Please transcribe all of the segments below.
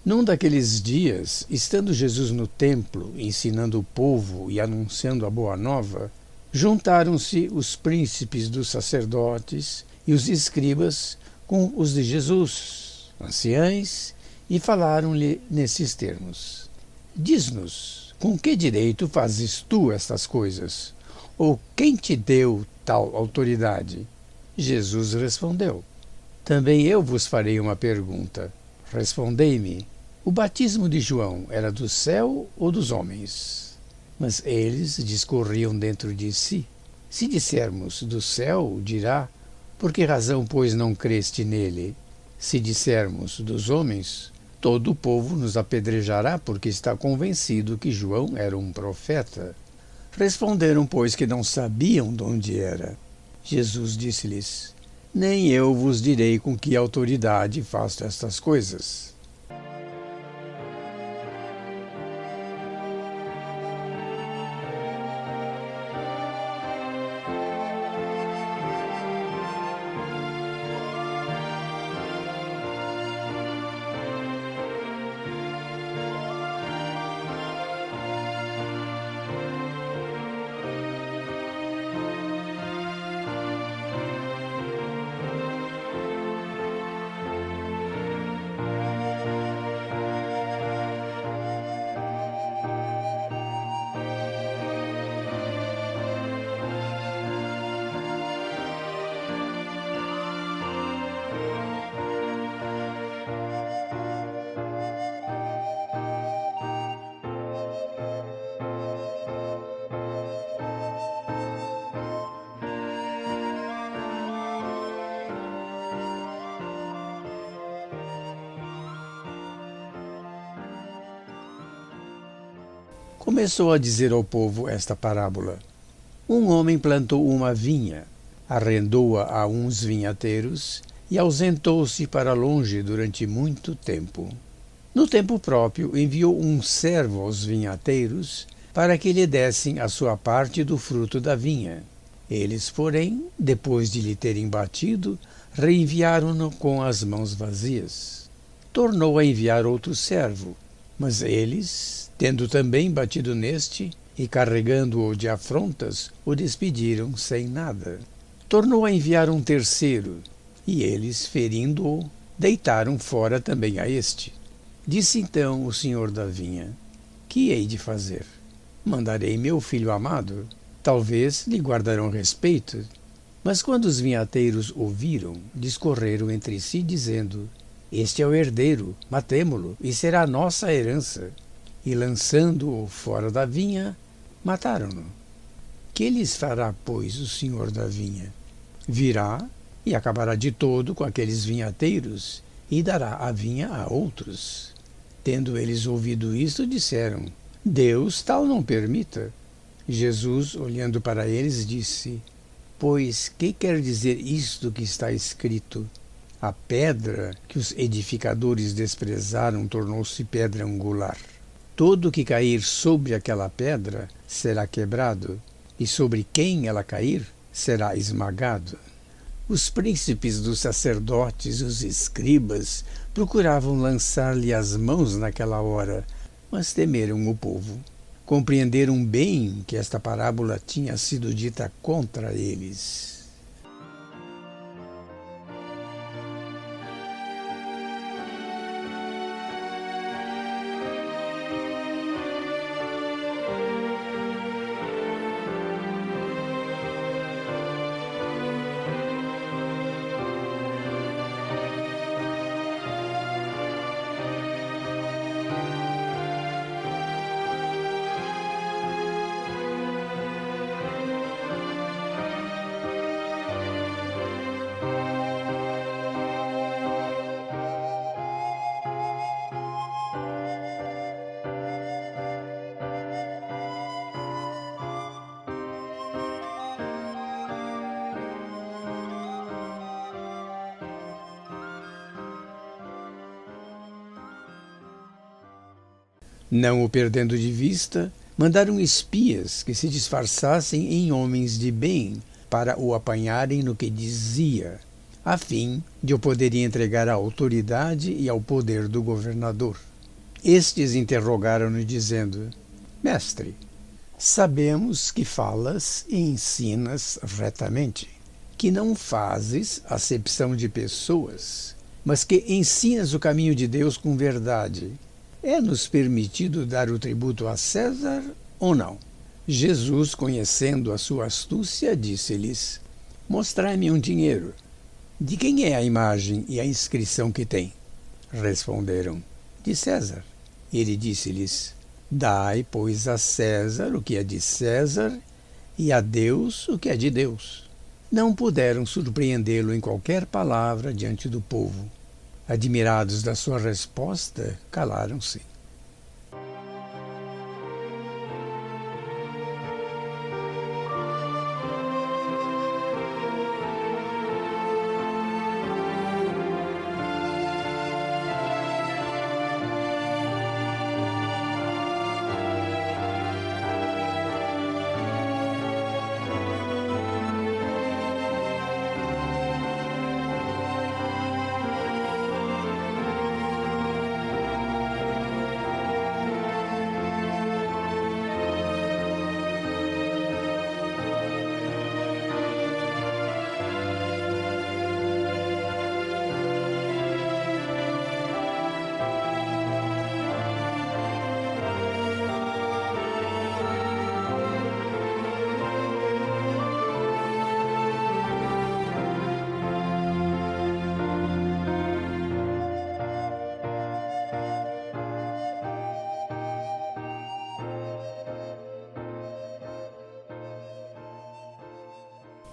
Num daqueles dias, estando Jesus no templo, ensinando o povo e anunciando a boa nova, juntaram-se os príncipes dos sacerdotes e os escribas com os de Jesus, anciães, e falaram-lhe nesses termos: Diz-nos, com que direito fazes tu estas coisas? Ou quem te deu tal autoridade? Jesus respondeu: Também eu vos farei uma pergunta. Respondei-me: o batismo de João era do céu ou dos homens? Mas eles discorriam dentro de si. Se dissermos do céu, dirá: por que razão, pois, não creste nele? Se dissermos dos homens, todo o povo nos apedrejará, porque está convencido que João era um profeta. Responderam, pois, que não sabiam de onde era. Jesus disse-lhes: nem eu vos direi com que autoridade faço estas coisas. Começou a dizer ao povo esta parábola: um homem plantou uma vinha, arrendou-a a uns vinhateiros e ausentou-se para longe durante muito tempo. No tempo próprio, enviou um servo aos vinhateiros para que lhe dessem a sua parte do fruto da vinha. Eles, porém, depois de lhe terem batido, reenviaram-no com as mãos vazias. Tornou a enviar outro servo, mas eles, tendo também batido neste e carregando-o de afrontas, o despediram sem nada. Tornou a enviar um terceiro, e eles, ferindo-o, deitaram fora também a este. Disse então o senhor da vinha: que hei de fazer? Mandarei meu filho amado? Talvez lhe guardarão respeito. Mas quando os vinhateiros ouviram, discorreram entre si, dizendo: este é o herdeiro, matemo-lo, e será nossa herança. E lançando-o fora da vinha, mataram-no. Que lhes fará, pois, o senhor da vinha? Virá e acabará de todo com aqueles vinhateiros e dará a vinha a outros. Tendo eles ouvido isto, disseram: Deus tal não permita. Jesus, olhando para eles, disse: pois que quer dizer isto que está escrito? A pedra que os edificadores desprezaram tornou-se pedra angular. Todo que cair sobre aquela pedra será quebrado, e sobre quem ela cair será esmagado. Os príncipes dos sacerdotes e os escribas procuravam lançar-lhe as mãos naquela hora, mas temeram o povo. Compreenderam bem que esta parábola tinha sido dita contra eles. Não o perdendo de vista, mandaram espias que se disfarçassem em homens de bem para o apanharem no que dizia, a fim de o poderem entregar à autoridade e ao poder do governador. Estes interrogaram-no, dizendo: Mestre, sabemos que falas e ensinas retamente, que não fazes acepção de pessoas, mas que ensinas o caminho de Deus com verdade. É-nos permitido dar o tributo a César ou não? Jesus, conhecendo a sua astúcia, disse-lhes: Mostrai-me um dinheiro. De quem é a imagem e a inscrição que tem? Responderam: De César. Ele disse-lhes: Dai, pois, a César o que é de César, e a Deus o que é de Deus. Não puderam surpreendê-lo em qualquer palavra diante do povo. Admirados da sua resposta, calaram-se.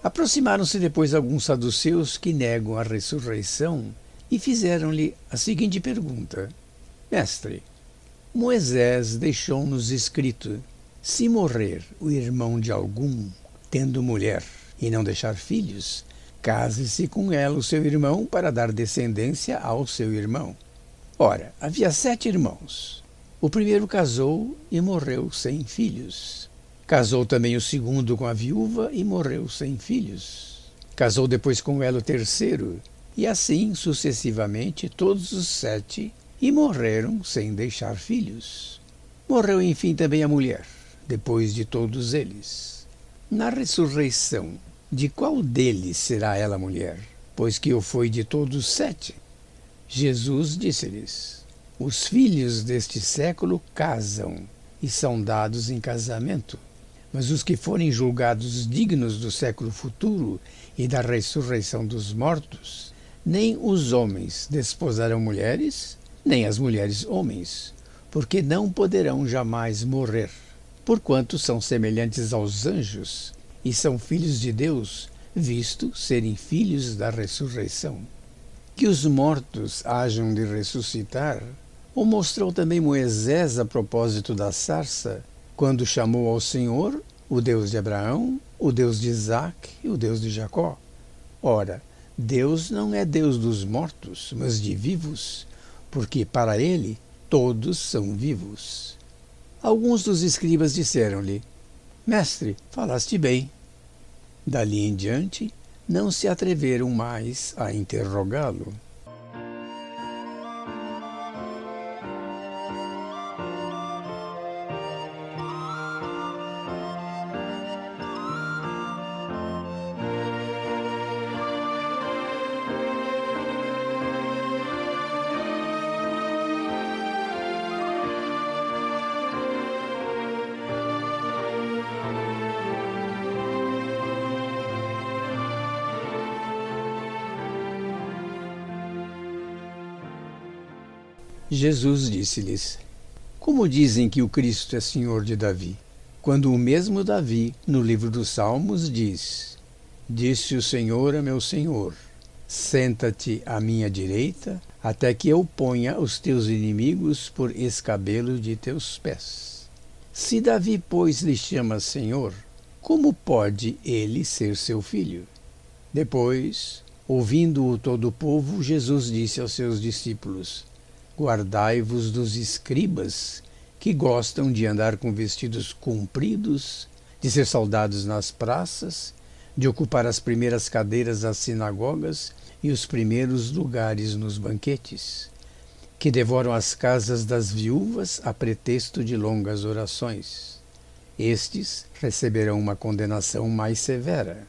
Aproximaram-se depois alguns saduceus que negam a ressurreição e fizeram-lhe a seguinte pergunta: Mestre, Moisés deixou-nos escrito: se morrer o irmão de algum, tendo mulher, e não deixar filhos, case-se com ela o seu irmão para dar descendência ao seu irmão. Ora, havia 7 irmãos. O primeiro casou e morreu sem filhos. Casou também o segundo com a viúva e morreu sem filhos. Casou depois com ela o terceiro, e assim sucessivamente todos os 7, e morreram sem deixar filhos. Morreu enfim também a mulher, depois de todos eles. Na ressurreição, de qual deles será ela mulher? Pois que o foi de todos 7. Jesus disse-lhes: os filhos deste século casam e são dados em casamento. Mas os que forem julgados dignos do século futuro e da ressurreição dos mortos, nem os homens desposarão mulheres, nem as mulheres homens, porque não poderão jamais morrer, porquanto são semelhantes aos anjos e são filhos de Deus, visto serem filhos da ressurreição. Que os mortos hajam de ressuscitar, o mostrou também Moisés a propósito da sarça, quando chamou ao Senhor o Deus de Abraão, o Deus de Isaque e o Deus de Jacó. Ora, Deus não é Deus dos mortos, mas de vivos, porque para ele todos são vivos. Alguns dos escribas disseram-lhe: Mestre, falaste bem. Dali em diante, não se atreveram mais a interrogá-lo. Jesus disse-lhes: como dizem que o Cristo é Senhor de Davi, quando o mesmo Davi, no livro dos Salmos, diz: disse o Senhor a meu Senhor, senta-te à minha direita, até que eu ponha os teus inimigos por escabelo de teus pés. Se Davi, pois, lhe chama Senhor, como pode ele ser seu filho? Depois, ouvindo-o todo o povo, Jesus disse aos seus discípulos: guardai-vos dos escribas, que gostam de andar com vestidos compridos, de ser saudados nas praças, de ocupar as primeiras cadeiras das sinagogas e os primeiros lugares nos banquetes. que devoram as casas das viúvas a pretexto de longas orações. Estes receberão uma condenação mais severa.